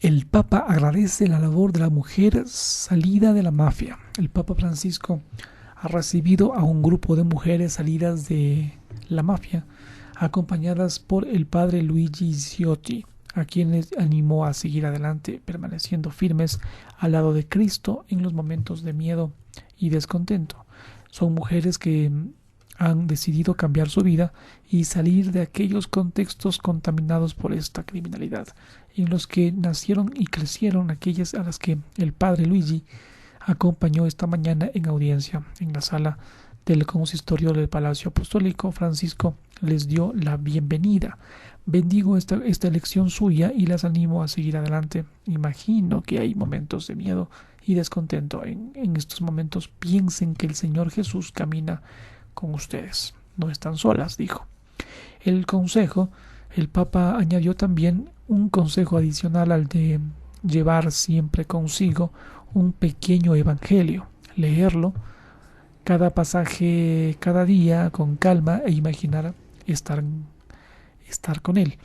El Papa agradece la labor de la mujer salida de la mafia. El Papa Francisco ha recibido a un grupo de mujeres salidas de la mafia, acompañadas por el padre Luigi Ciotti, a quienes animó a seguir adelante, permaneciendo firmes al lado de Cristo en los momentos de miedo y descontento. Son mujeres que han decidido cambiar su vida y salir de aquellos contextos contaminados por esta criminalidad, en los que nacieron y crecieron, aquellas a las que el padre Luigi acompañó esta mañana en audiencia en la sala del consistorio del Palacio Apostólico. Francisco les dio la bienvenida. Bendigo esta elección suya y las animo a seguir adelante. Imagino que hay momentos de miedo y descontento. En estos momentos piensen que el Señor Jesús camina con ustedes. No están solas, dijo. El Papa añadió también un consejo adicional al de llevar siempre consigo un pequeño evangelio, leerlo cada pasaje cada día con calma e imaginar estar con él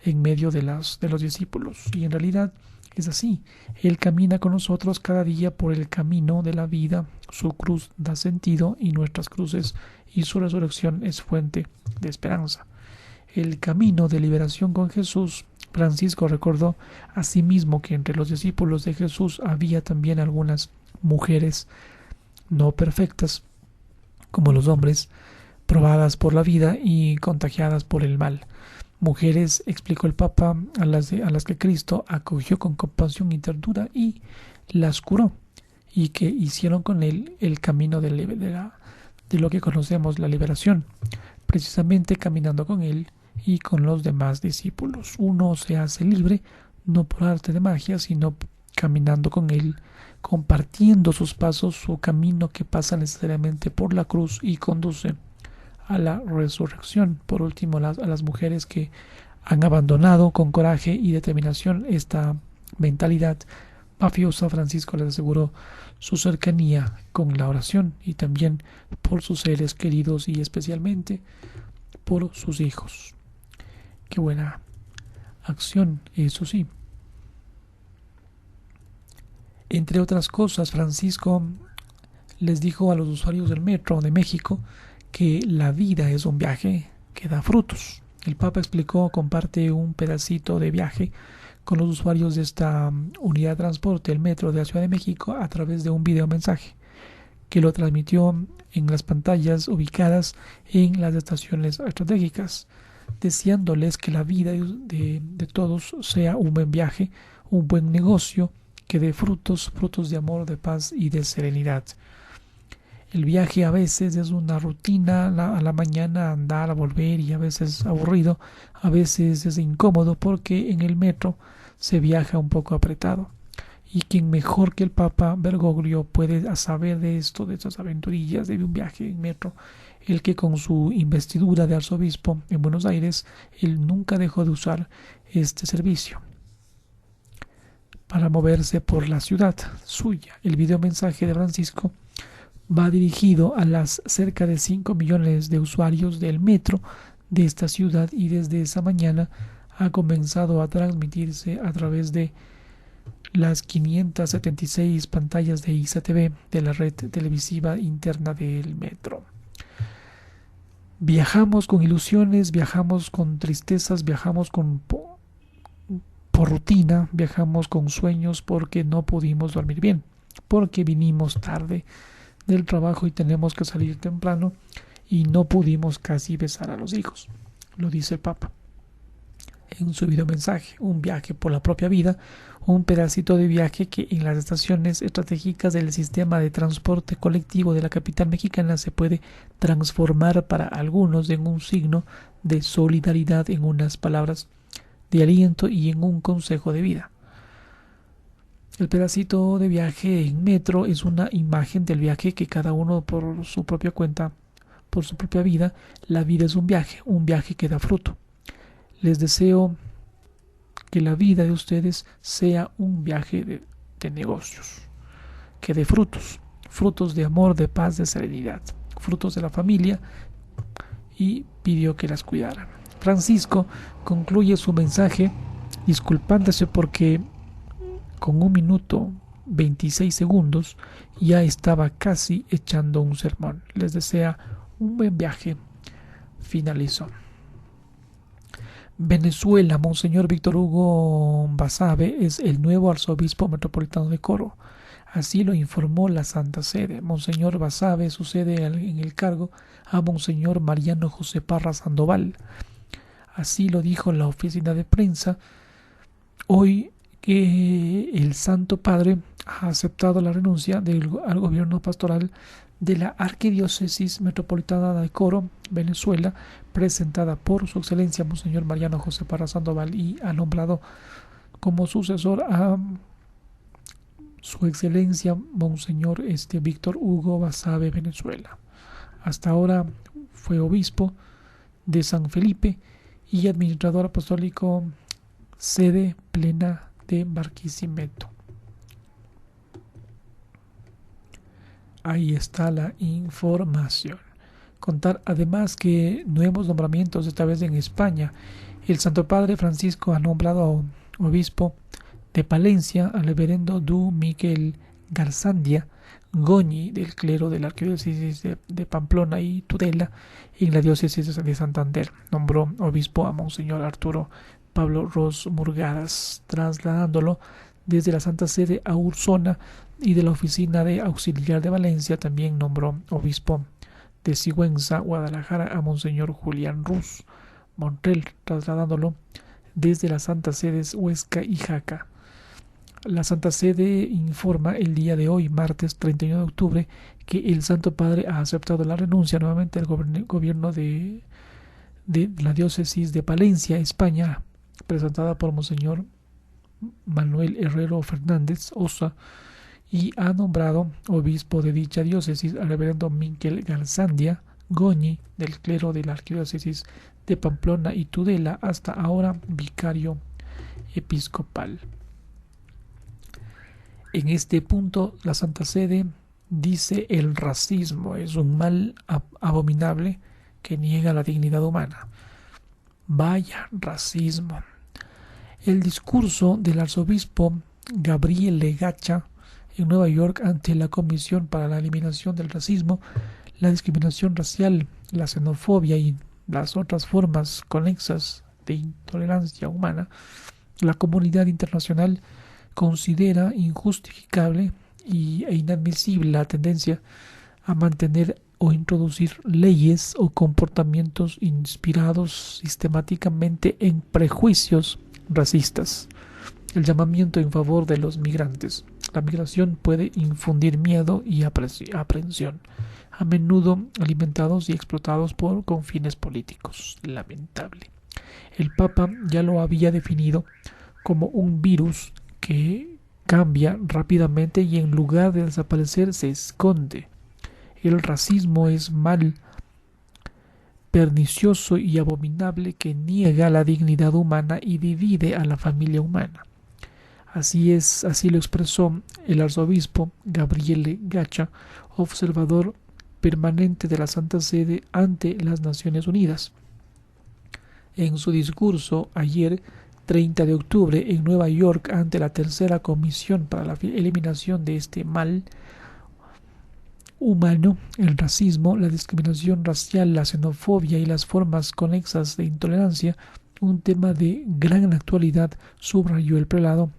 en medio de los discípulos. Y en realidad es así. Él camina con nosotros cada día por el camino de la vida. Su cruz da sentido y nuestras cruces, y su resurrección es fuente de esperanza. El camino de liberación con Jesús. Francisco recordó asimismo que entre los discípulos de Jesús había también algunas mujeres no perfectas, como los hombres, probadas por la vida y contagiadas por el mal. Mujeres, explicó el Papa, a las que Cristo acogió con compasión y ternura y las curó, y que hicieron con él el camino de lo que conocemos, la liberación, precisamente caminando con él y con los demás discípulos. Uno se hace libre no por arte de magia, sino caminando con él, compartiendo sus pasos, su camino que pasa necesariamente por la cruz y conduce a la resurrección. Por último, a las mujeres que han abandonado con coraje y determinación esta mentalidad mafiosa, Francisco les aseguró su cercanía con la oración y también por sus seres queridos y especialmente por sus hijos. Qué buena acción, eso sí. Entre otras cosas, Francisco les dijo a los usuarios del metro de México que la vida es un viaje que da frutos. El Papa comparte un pedacito de viaje con los usuarios de esta unidad de transporte, el metro de la Ciudad de México, a través de un video mensaje que lo transmitió en las pantallas ubicadas en las estaciones estratégicas, deseándoles que la vida de todos sea un buen viaje, un buen negocio que dé frutos de amor, de paz y de serenidad. El viaje a veces es una rutina, a la mañana andar, a volver, y a veces aburrido, a veces es incómodo porque en el metro se viaja un poco apretado. Y quien mejor que el Papa Bergoglio puede saber de esto, de estas aventurillas de un viaje en metro, el que con su investidura de arzobispo en Buenos Aires, él nunca dejó de usar este servicio para moverse por la ciudad suya. El videomensaje de Francisco va dirigido a las cerca de 5 millones de usuarios del metro de esta ciudad, y desde esa mañana ha comenzado a transmitirse a través de las 576 pantallas de ISATV de la red televisiva interna del metro. Viajamos con ilusiones, viajamos con tristezas, viajamos por rutina, viajamos con sueños porque no pudimos dormir bien, porque vinimos tarde del trabajo y tenemos que salir temprano y no pudimos casi besar a los hijos, lo dice el Papa en su video mensaje. Un viaje por la propia vida, un pedacito de viaje que en las estaciones estratégicas del sistema de transporte colectivo de la capital mexicana se puede transformar para algunos en un signo de solidaridad, en unas palabras de aliento y en un consejo de vida. El pedacito de viaje en metro es una imagen del viaje que cada uno por su propia cuenta, por su propia vida. La vida es un viaje que da fruto. Les deseo que la vida de ustedes sea un viaje de negocios, que dé frutos de amor, de paz, de serenidad, frutos de la familia, y pidió que las cuidaran. Francisco concluye su mensaje disculpándose porque con 1 minuto 26 segundos, ya estaba casi echando un sermón. Les desea un buen viaje. Finalizó. Venezuela, Monseñor Víctor Hugo Basabe es el nuevo arzobispo metropolitano de Coro. Así lo informó la Santa Sede. Monseñor Basabe sucede en el cargo a Monseñor Mariano José Parra Sandoval. Así lo dijo la oficina de prensa hoy, que el Santo Padre ha aceptado la renuncia al gobierno pastoral de la Arquidiócesis Metropolitana de Coro, Venezuela, presentada por su excelencia Monseñor Mariano José Parra Sandoval, y ha nombrado como sucesor a su excelencia Monseñor Víctor Hugo Basabe, Venezuela. Hasta ahora fue obispo de San Felipe y administrador apostólico sede plena de Barquisimeto. Ahí está la información. Contar además que nuevos nombramientos, esta vez en España. El Santo Padre Francisco ha nombrado obispo de Palencia al reverendo Du Miquel Garzandia Goñi, del clero de la arquidiócesis de Pamplona y Tudela, en la diócesis de Santander. Nombró obispo a Monseñor Arturo Pablo Ros Murgadas, trasladándolo desde la Santa Sede a Ursona, y de la oficina de auxiliar de Valencia también nombró obispo de Sigüenza, Guadalajara, a Monseñor Julián Ruz Montrell, trasladándolo desde las Santas Sedes Huesca y Jaca. La Santa Sede informa el día de hoy, martes 31 de octubre, que el Santo Padre ha aceptado la renuncia nuevamente del gobierno de la diócesis de Palencia, España, presentada por Monseñor Manuel Herrero Fernández Osa, y ha nombrado obispo de dicha diócesis al reverendo Miquel Garzandia Goñi, del clero de la arquidiócesis de Pamplona y Tudela, hasta ahora vicario episcopal. En este punto, la Santa Sede dice: el racismo es un mal abominable que niega la dignidad humana. Vaya racismo. El discurso del arzobispo Gabriele Gacha en Nueva York ante la Comisión para la Eliminación del Racismo, la Discriminación Racial, la Xenofobia y las otras formas conexas de intolerancia humana, la comunidad internacional considera injustificable e inadmisible la tendencia a mantener o introducir leyes o comportamientos inspirados sistemáticamente en prejuicios racistas. El llamamiento en favor de los migrantes. La migración puede infundir miedo y aprehensión, a menudo alimentados y explotados con fines políticos. Lamentable. El Papa ya lo había definido como un virus que cambia rápidamente y en lugar de desaparecer se esconde. El racismo es mal pernicioso y abominable que niega la dignidad humana y divide a la familia humana. Así lo expresó el arzobispo Gabriele Gacha, observador permanente de la Santa Sede ante las Naciones Unidas. En su discurso ayer, 30 de octubre, en Nueva York, ante la Tercera Comisión para la Eliminación de este mal humano, el racismo, la discriminación racial, la xenofobia y las formas conexas de intolerancia, un tema de gran actualidad, subrayó el prelado,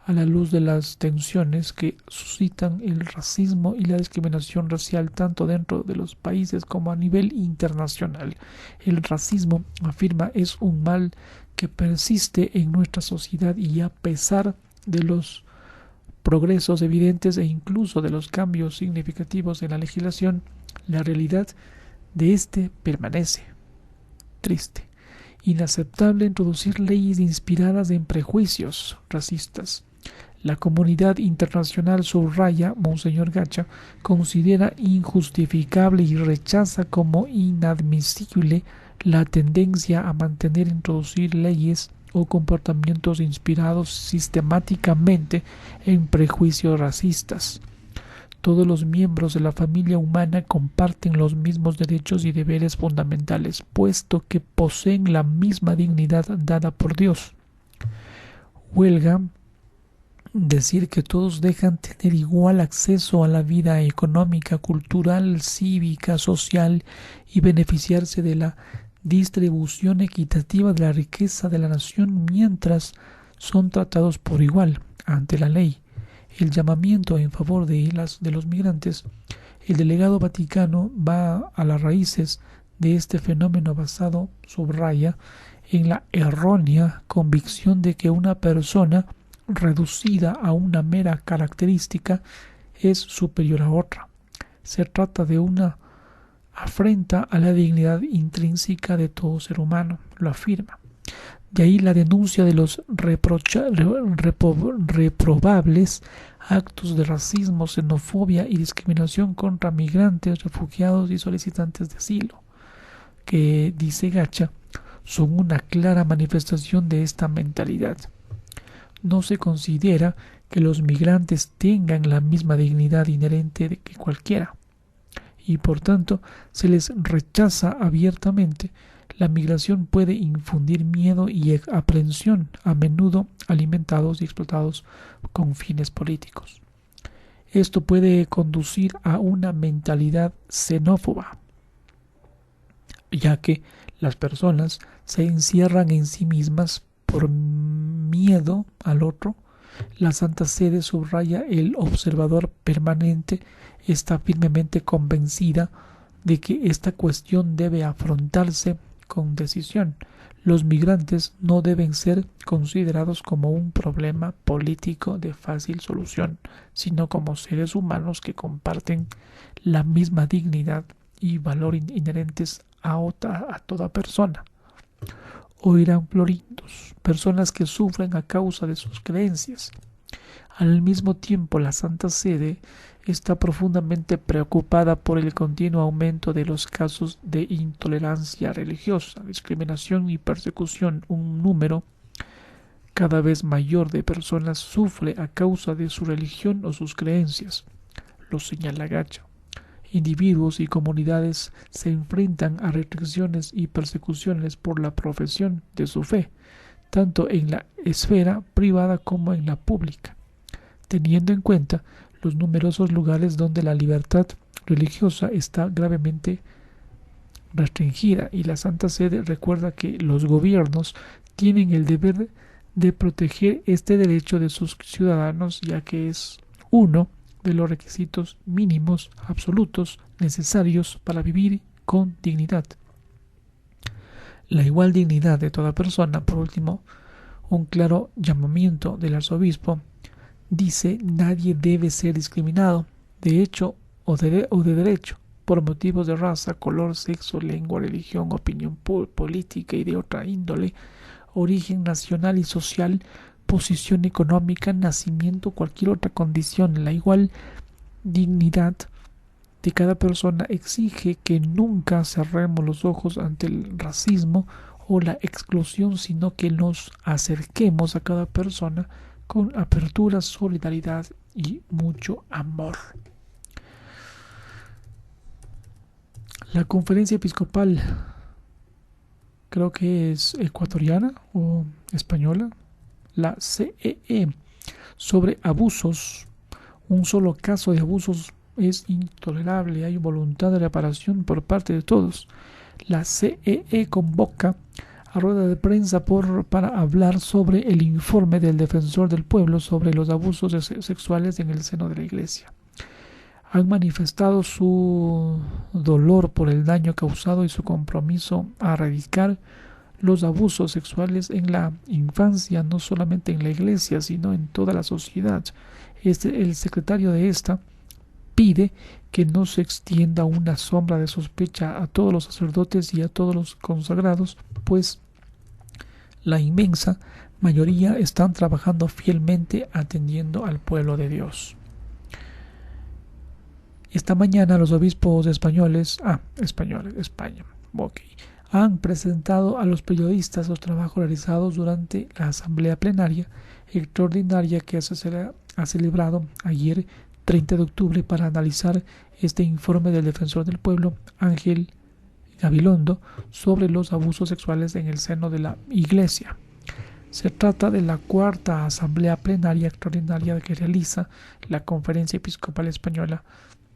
a la luz de las tensiones que suscitan el racismo y la discriminación racial tanto dentro de los países como a nivel internacional. El racismo, afirma, es un mal que persiste en nuestra sociedad y a pesar de los progresos evidentes e incluso de los cambios significativos en la legislación, la realidad de este permanece. Triste. Inaceptable introducir leyes inspiradas en prejuicios racistas. La comunidad internacional, subraya Monseñor Gacha, considera injustificable y rechaza como inadmisible la tendencia a mantener e introducir leyes o comportamientos inspirados sistemáticamente en prejuicios racistas. Todos los miembros de la familia humana comparten los mismos derechos y deberes fundamentales, puesto que poseen la misma dignidad dada por Dios. Huelga decir que todos dejan tener igual acceso a la vida económica, cultural, cívica, social y beneficiarse de la distribución equitativa de la riqueza de la nación mientras son tratados por igual ante la ley. El llamamiento en favor de los migrantes, el delegado vaticano va a las raíces de este fenómeno basado, subraya, en la errónea convicción de que una persona reducida a una mera característica es superior a otra. Se trata de una afrenta a la dignidad intrínseca de todo ser humano, lo afirma. De ahí la denuncia de los reprobables actos de racismo, xenofobia y discriminación contra migrantes, refugiados y solicitantes de asilo, que, dice Gacha, son una clara manifestación de esta mentalidad. No se considera que los migrantes tengan la misma dignidad inherente que cualquiera, y por tanto se les rechaza abiertamente. La migración puede infundir miedo y aprensión, a menudo alimentados y explotados con fines políticos. Esto puede conducir a una mentalidad xenófoba, ya que las personas se encierran en sí mismas por miedo al otro. La Santa Sede subraya: el observador permanente está firmemente convencida de que esta cuestión debe afrontarse con decisión. Los migrantes no deben ser considerados como un problema político de fácil solución, sino como seres humanos que comparten la misma dignidad y valor inherentes a toda persona. Oirán florindos, personas que sufren a causa de sus creencias. Al mismo tiempo, la Santa Sede está profundamente preocupada por el continuo aumento de los casos de intolerancia religiosa, discriminación y persecución. Un número cada vez mayor de personas sufre a causa de su religión o sus creencias, lo señala Gacha. Individuos y comunidades se enfrentan a restricciones y persecuciones por la profesión de su fe, tanto en la esfera privada como en la pública, teniendo en cuenta los numerosos lugares donde la libertad religiosa está gravemente restringida, y la Santa Sede recuerda que los gobiernos tienen el deber de proteger este derecho de sus ciudadanos, ya que es uno de los requisitos mínimos absolutos necesarios para vivir con dignidad. La igual dignidad de toda persona. Por último, un claro llamamiento del arzobispo dice: nadie debe ser discriminado, de hecho o de derecho, por motivos de raza, color, sexo, lengua, religión, opinión política y de otra índole, origen nacional y social, posición económica, nacimiento, cualquier otra condición. La igual dignidad de cada persona exige que nunca cerremos los ojos ante el racismo o la exclusión, sino que nos acerquemos a cada persona con apertura, solidaridad y mucho amor. La conferencia episcopal, creo que es ecuatoriana o española, la CEE, sobre abusos. Un solo caso de abusos es intolerable. Hay voluntad de reparación por parte de todos. La CEE convoca a rueda de prensa para hablar sobre el informe del Defensor del Pueblo sobre los abusos sexuales en el seno de la Iglesia. Han manifestado su dolor por el daño causado y su compromiso a erradicar los abusos sexuales en la infancia, no solamente en la Iglesia, sino en toda la sociedad. El secretario de esta pide que no se extienda una sombra de sospecha a todos los sacerdotes y a todos los consagrados, pues la inmensa mayoría están trabajando fielmente atendiendo al pueblo de Dios. Esta mañana los obispos España, han presentado a los periodistas los trabajos realizados durante la asamblea plenaria extraordinaria que se ha celebrado ayer 30 de octubre para analizar este informe del Defensor del Pueblo, Ángel Gabilondo, sobre los abusos sexuales en el seno de la Iglesia. Se trata de la cuarta asamblea plenaria extraordinaria que realiza la Conferencia Episcopal Española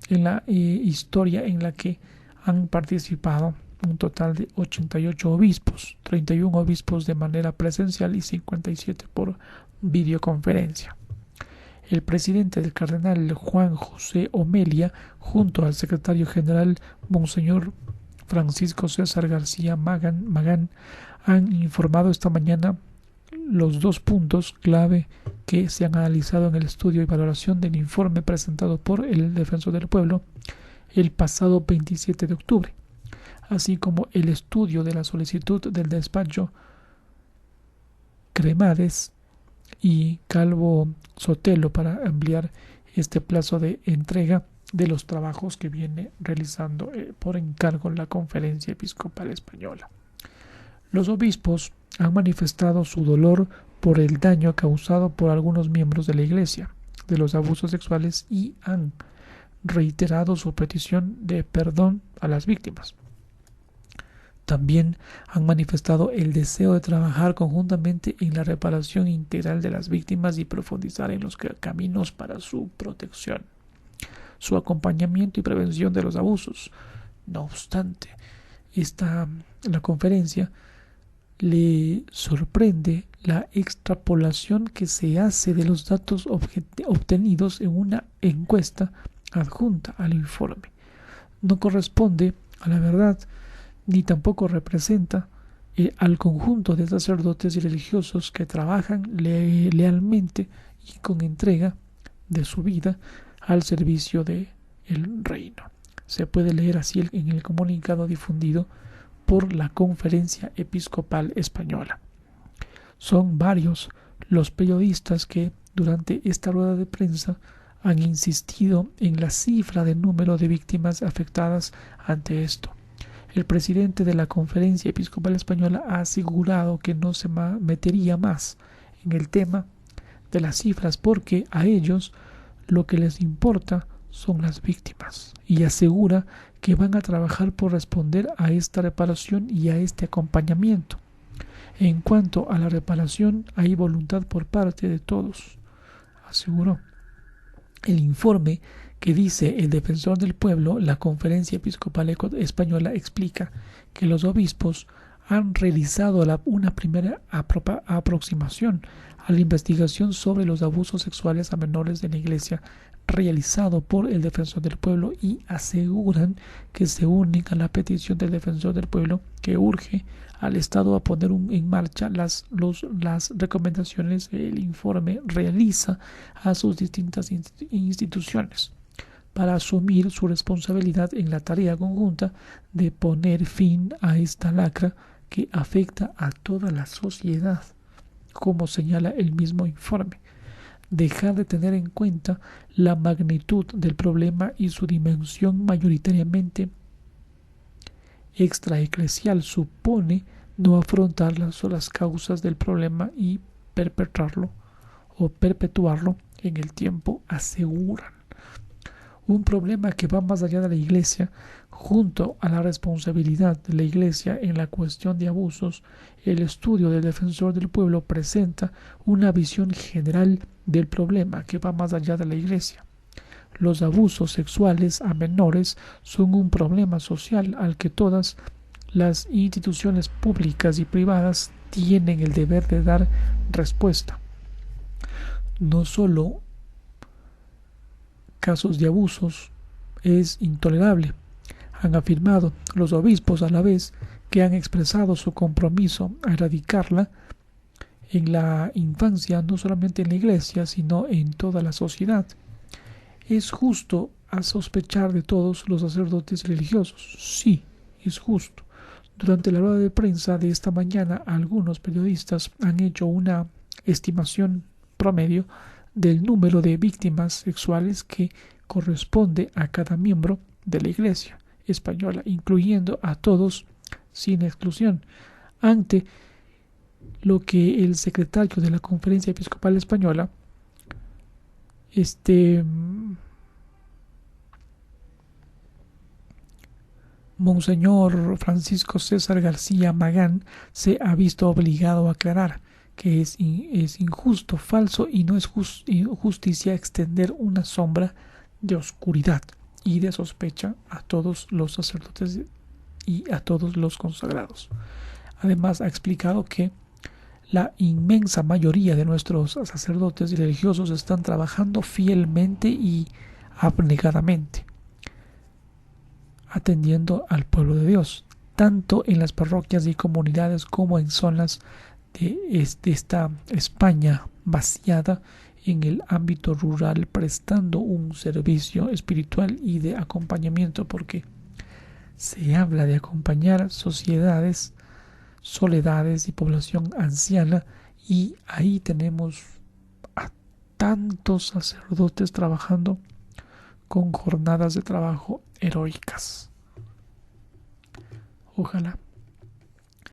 en la historia, en la que han participado un total de 88 obispos, 31 obispos de manera presencial y 57 por videoconferencia. El presidente del cardenal Juan José Omelia, junto al secretario general Monseñor Francisco César García Magán, han informado esta mañana los 2 puntos clave que se han analizado en el estudio y valoración del informe presentado por el Defensor del Pueblo el pasado 27 de octubre, así como el estudio de la solicitud del despacho Cremades y Calvo Sotelo para ampliar este plazo de entrega de los trabajos que viene realizando por encargo la Conferencia Episcopal Española. Los obispos han manifestado su dolor por el daño causado por algunos miembros de la Iglesia de los abusos sexuales y han reiterado su petición de perdón a las víctimas. También han manifestado el deseo de trabajar conjuntamente en la reparación integral de las víctimas y profundizar en los caminos para su protección, su acompañamiento y prevención de los abusos. No obstante, la conferencia le sorprende la extrapolación que se hace de los datos obtenidos en una encuesta adjunta al informe. No corresponde a la verdad ni tampoco representa al conjunto de sacerdotes y religiosos que trabajan lealmente y con entrega de su vida al servicio del reino. Se puede leer así en el comunicado difundido por la Conferencia Episcopal Española. Son varios los periodistas que durante esta rueda de prensa han insistido en la cifra de número de víctimas afectadas ante esto. El presidente de la Conferencia Episcopal Española ha asegurado que no se metería más en el tema de las cifras porque a ellos lo que les importa son las víctimas, y asegura que van a trabajar por responder a esta reparación y a este acompañamiento. En cuanto a la reparación, hay voluntad por parte de todos, aseguró. El informe que dice el Defensor del Pueblo, la Conferencia Episcopal Española explica que los obispos han realizado una primera aproximación a la investigación sobre los abusos sexuales a menores de la Iglesia realizado por el Defensor del Pueblo y aseguran que se unen a la petición del Defensor del Pueblo que urge al Estado a poner en marcha las recomendaciones que el informe realiza a sus distintas instituciones para asumir su responsabilidad en la tarea conjunta de poner fin a esta lacra que afecta a toda la sociedad, como señala el mismo informe. Dejar de tener en cuenta la magnitud del problema y su dimensión mayoritariamente extraeclesial supone no afrontar las causas del problema y perpetuarlo en el tiempo, aseguran. Un problema que va más allá de la Iglesia, junto a la responsabilidad de la Iglesia en la cuestión de abusos. El estudio del Defensor del Pueblo presenta una visión general del problema que va más allá de la Iglesia. Los abusos sexuales a menores son un problema social al que todas las instituciones públicas y privadas tienen el deber de dar respuesta. No solo casos de abusos es intolerable, han afirmado los obispos, a la vez que han expresado su compromiso a erradicarla en la infancia, no solamente en la Iglesia, sino en toda la sociedad. ¿Es justo a sospechar de todos los sacerdotes religiosos? Sí, es justo. Durante la rueda de prensa de esta mañana, algunos periodistas han hecho una estimación promedio del número de víctimas sexuales que corresponde a cada miembro de la Iglesia española, incluyendo a todos sin exclusión, ante lo que el secretario de la Conferencia Episcopal Española, Monseñor Francisco César García Magán, se ha visto obligado a aclarar que es injusto, falso y no es justicia extender una sombra de oscuridad y de sospecha a todos los sacerdotes y a todos los consagrados. Además, ha explicado que la inmensa mayoría de nuestros sacerdotes y religiosos están trabajando fielmente y abnegadamente, atendiendo al pueblo de Dios, tanto en las parroquias y comunidades como en zonas de esta España vaciada en el ámbito rural, prestando un servicio espiritual y de acompañamiento, porque se habla de acompañar sociedades, soledades y población anciana, y ahí tenemos a tantos sacerdotes trabajando con jornadas de trabajo heroicas. Ojalá